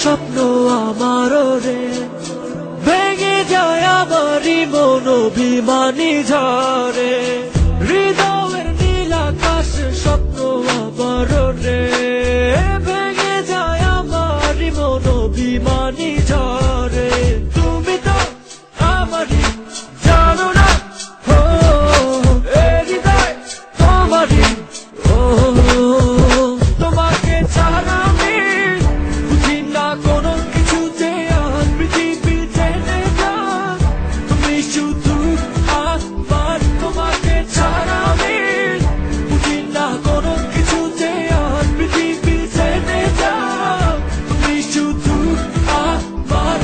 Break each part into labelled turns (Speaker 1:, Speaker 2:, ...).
Speaker 1: স্বপ্ন আমার রে, ভেঙে যায় আমারই মন অভিমানী ঝরে। হৃদয়ের নীল আকাশের স্বপ্ন আমার রে, ভেঙে যায় আমারই মন অভিমানী ঝরে। তুমি তো আমারই জানো না, ও এ হৃদয় তোমারই। ও তোমাকে ছাড়া আমি বুঝি না কোনো কিছুতে, আর পৃথিবী জেনে যাক তুমি শুধু আমার। তোমাকে ছাড়া আমি বুঝি না কোনো কিছুতে, আর পৃথিবী জেনে যাক তুমি শুধু আমার।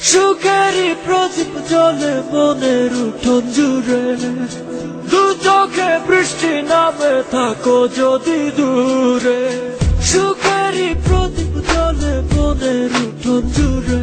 Speaker 1: সুখেরই প্রদীপ জ্বলে মনের উঠোন জুড়ে, দু চোখে বৃষ্টি নামে থাকো যদি দূরে। সুখেরই প্রদীপ জ্বলে মনের উঠোন জুড়ে,